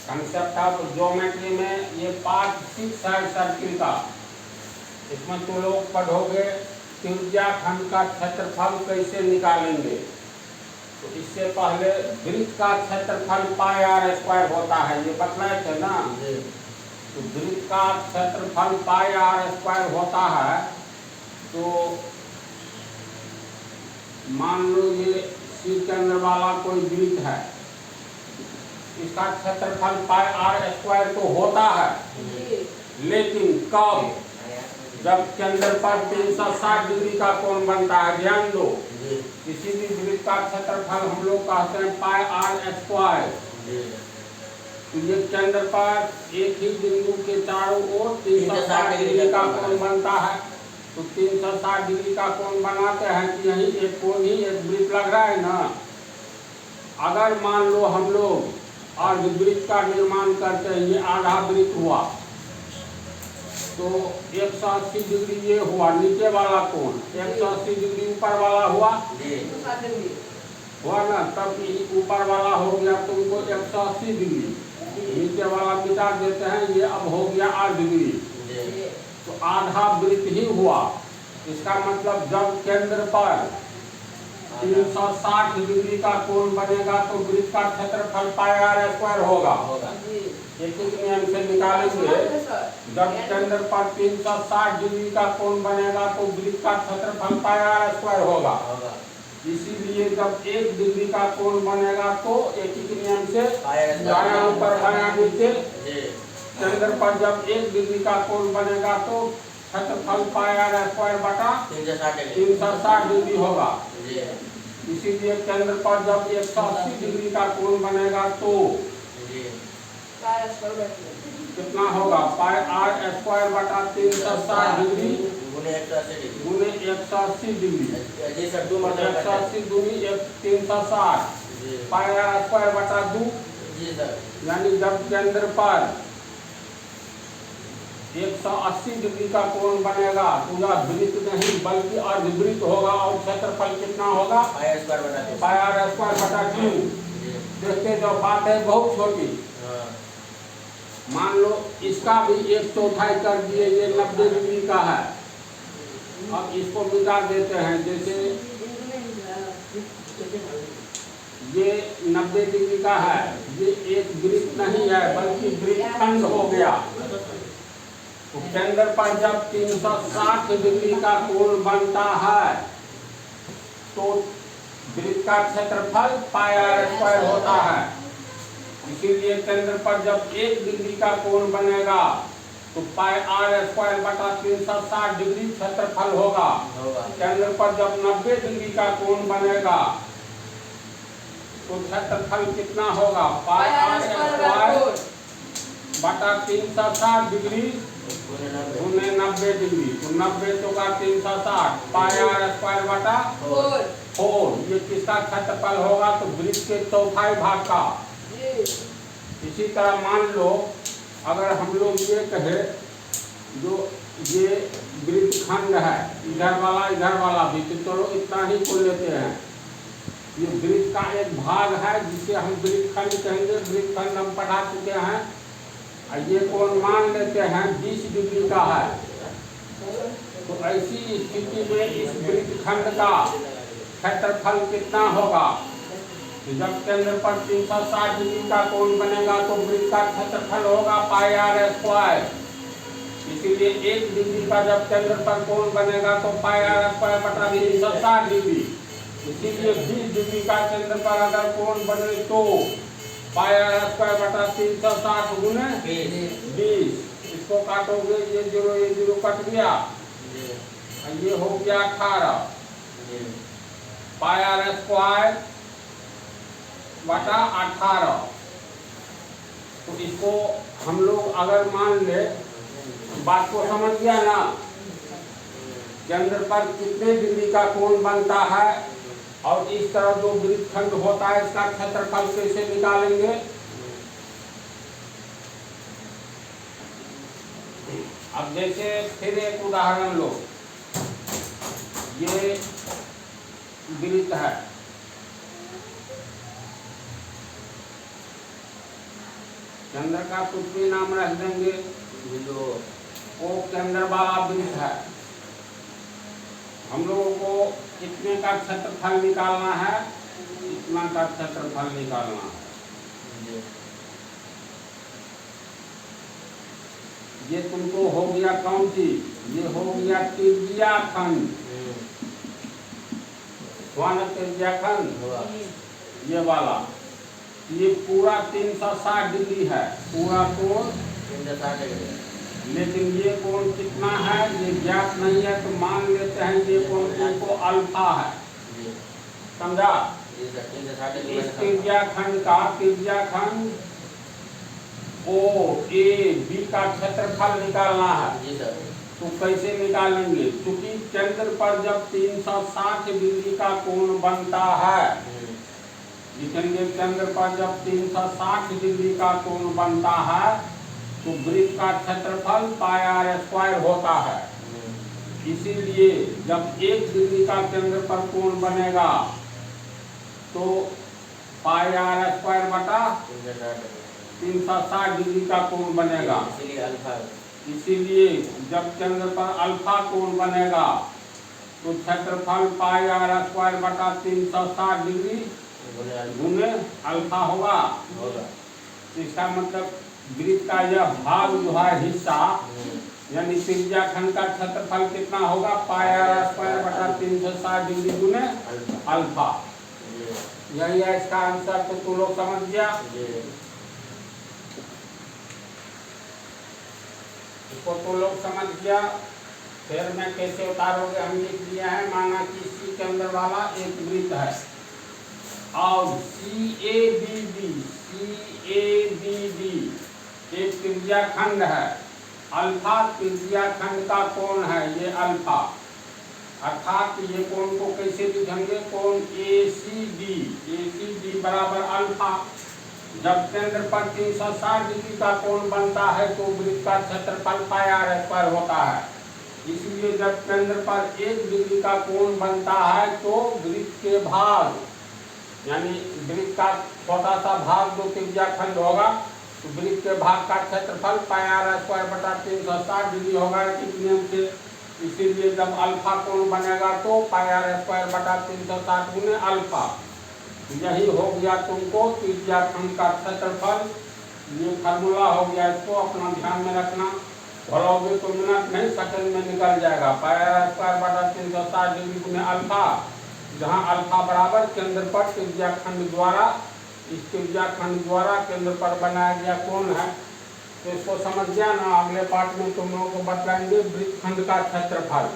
Concept of geometry में ये part 6 है सर्किल का। इसमें तो लोग पढ़ोगे त्रिज्या खंड का क्षेत्रफल कैसे निकालेंगे। तो इससे पहले वृत्त का क्षेत्रफल पाई आर स्क्वायर होता है, ये बतलाए थे ना। तो वृत्त का क्षेत्रफल पाई आर स्क्वायर होता है। तो मान लो ये सी के अंदर वाला कोई वृत्त है, इसका क्षेत्रफल पाई आर स्क्वायर तो होता है, लेकिन कब? जब केंद्र पर 360 डिग्री का कोण बनता है। ध्यान दो, किसी भी वृत्त का क्षेत्रफल हम लोग कहते हैं पाई आर स्क्वायर। तो ये केंद्र पर एक ही बिंदु के चारों ओर 360 डिग्री का कोण बनता है। तो 360 डिग्री का कोण बनाते हैं कि यही एक कोण ही एक वृत्त लग रहा है ना। अगर मान लो हम लोग अर्धवृत्त का निर्माण करते हैं, ये आधा वृत्त हुआ, तो 180 डिग्री ये हुआ नीचे वाला कोण, 180 डिग्री ऊपर वाला हुआ ना। तब ऊपर वाला हो गया तुमको 180 डिग्री, नीचे वाला मिटा देते हैं, ये अब हो गया 8 डिग्री। तो आधा वृत्त ही हुआ। इसका मतलब जब केंद्र पर 360 डिग्री का कोण बनेगा तो वृत्त का क्षेत्रफल पाई आर स्क्वायर होगा। एक नियम से निकालेंगे, जब केंद्र पर 360 डिग्री का कोण बनेगा तो वृत्त का क्षेत्रफल पाई आर स्क्वायर होगा। इसीलिए जब 1 डिग्री का कोण बनेगा तो एक ही नियम से दायां ऊपर बायां नीचे। केंद्र पर जब 1 डिग्री का कोण बनेगा तो क्षेत्रफल पाई आर स्क्वायर बटा 360 डिग्री होगा। इसीलिए केंद्र पर जब 180 डिग्री का कोण बनेगा तो कितना होगा? पाई आर स्क्वायर बटा 360 डिग्री गुने 180 डिग्री। 180 दूनी 360 पाई आर स्क्वायर बटा 2। यानी जब केंद्र पर 180 डिग्री का कोण बनेगा तो यह वृत्त नहीं बल्कि अर्धवृत्त होगा। और क्षेत्रफल कितना होगा? पाई आर स्क्वायर बटा 2। देखते जो बात है बहुत छोटी। मान लो इसका भी 1/4 कर दिए, ये 90 डिग्री का है। अब इसको मिटा देते हैं, जैसे ये 90 डिग्री का है, ये एक वृत्त नहीं है बल्कि वृत्तखंड हो गया। तो केंद्र पर जब 360 डिग्री का कोण बनता है तो वृत्त का क्षेत्रफल पाई आर स्क्वायर होता है। इसीलिए केंद्र पर जब 1 डिग्री का कोण बनेगा तो पाई आर स्क्वायर बटा 360 डिग्री क्षेत्रफल होगा। केंद्र पर जब 90 डिग्री का कोण बनेगा तो क्षेत्रफल कितना होगा? पाई आर स्क्वायर बटा 360 डिग्री गुने 90 डिग्री। तो 90 चौका 360 पाई आर स्क्वायर बटा 4। ये किसका क्षेत्रफल होगा? तो वृत्त के चौथाई भाग का। इसी तरह मान लो अगर हम लोग ये कहे जो ये वृत्तखंड है, इधर वाला भी, तो चलो इतना ही को लेते हैं। ये वृत्त का एक भाग है जिसे हम वृत्तखंड कहेंगे। वृत्तखंड हम पढ़ा चुके हैं। ये कोण मान लेते हैं 20 डिग्री का है। तो ऐसी स्थिति में इस वृत्तखंड का क्षेत्रफल कितना होगा? जब केंद्र पर 360 डिग्री का कोण बनेगा तो वृत्त का क्षेत्रफल होगा पाई आर स्क्वायर। इसीलिए 1 डिग्री का जब केंद्र पर कोण बनेगा तो पाई आर स्क्वायर बटा 360 डिग्री। इसीलिए 20 डिग्री का केंद्र पर अगर कोण बने तो पाई आर स्क्वायर बटा 360 गुने 20। इसको काटोगे, ये 0 कट गया, ये हो गया 18 पाई आर स्क्वायर बटा 18। तो इसको हम लोग अगर मान ले, बात को समझ गया ना? केंद्र पर कितने डिग्री का कोण बनता है और इस तरह जो वृत्तखंड होता है इसका क्षेत्रफल कैसे निकालेंगे? अब जैसे फिर एक उदाहरण लो, ये वृत्त है, केंद्र का कुछ भी नाम रख देंगे, वो केंद्र वाला वृत्त है। हम लोगों को कितने का क्षेत्रफल निकालना है, इतना का क्षेत्रफल निकालना है। ये तुमको हो गया कौन सी, ये हो गया त्रिज्या खंड, त्रिज्या खंड ये वाला। ये पूरा 360 डिग्री है, पूरा कोण 360 डिग्री। लेकिन ये कोण कितना है ये ज्ञात नहीं है, तो मान लेते हैं ये कोण को अल्फा है, समझा। इस त्रिज्या खंड का त्रिज्या खंड ओ ए बी का क्षेत्रफल निकालना है। तो कैसे निकालेंगे, क्योंकि केंद्र पर जब 360 डिग्री का कोण बनता है, लिखेंगे केंद्र पर जब 360 डिग्री का कोण बनता है तो वृत्त का क्षेत्रफल पाई आर स्क्वायर होता है। इसीलिए जब 1 डिग्री का केंद्र पर कोण बनेगा तो पाई आर स्क्वायर बटा 360 डिग्री का कोण बनेगा। इसीलिए जब केंद्र पर अल्फा कोण बनेगा तो क्षेत्रफल पाई आर स्क्वायर बटा 360 डिग्री गुने अल्फा होगा। इसका मतलब वृत्त का यह भाग जो है हिस्सा, यानी त्रिज्या खंड का क्षेत्रफल कितना होगा, पाई आर स्क्वायर बटा 360 डिग्री गुने अल्फा। यही है इसका आंसर। तो तुम लोग समझ गया, इसको तो लोग समझ गया। फिर में कैसे उतारोगे, हम लिख दिया है। माना कि सी के अंदर वाला एक वृत्त है और सी ए बी एक त्रिज्या खंड है। अल्फा त्रिज्या खंड का कोण है, ये अल्फा। अर्थात ये कोण को कैसे लिखेंगे, कोण ए सी डी बराबर अल्फा। जब केंद्र पर 360 डिग्री का कोण बनता है तो वृत्त का क्षेत्रफल पाई आर स्क्वायर होता है। इसलिए जब केंद्र पर 1 डिग्री का कोण बनता है तो वृत्त के भाग, यानी वृत्त का छोटा सा भाग जो त्रिज्या खंड होगा, तो वृत्त के भाग का क्षेत्रफल पाई आर स्क्वायर बटा 360 डिग्री होगा इस नियम से। इसीलिए जब अल्फा कोण बनेगा तो पाई आर स्क्वायर बटा 360 गुने अल्फा। यही हो गया तुमको त्रिज्या खंड का क्षेत्रफल। ये फार्मूला हो गया, इसको अपना ध्यान में रखना। भरोगे तो मिनट नहीं सेकंड में निकल जाएगा। पाई आर स्क्वायर बटा 360 डिग्री गुने अल्फा, जहाँ अल्फा बराबर केंद्र पर त्रिज्या खंड द्वारा, इस त्रिज्या खंड द्वारा केंद्र पर बनाया गया कोण है। तो इसको समझ गया ना। अगले पार्ट में तुम लोगों को बताएंगे वृत्तखंड का क्षेत्रफल।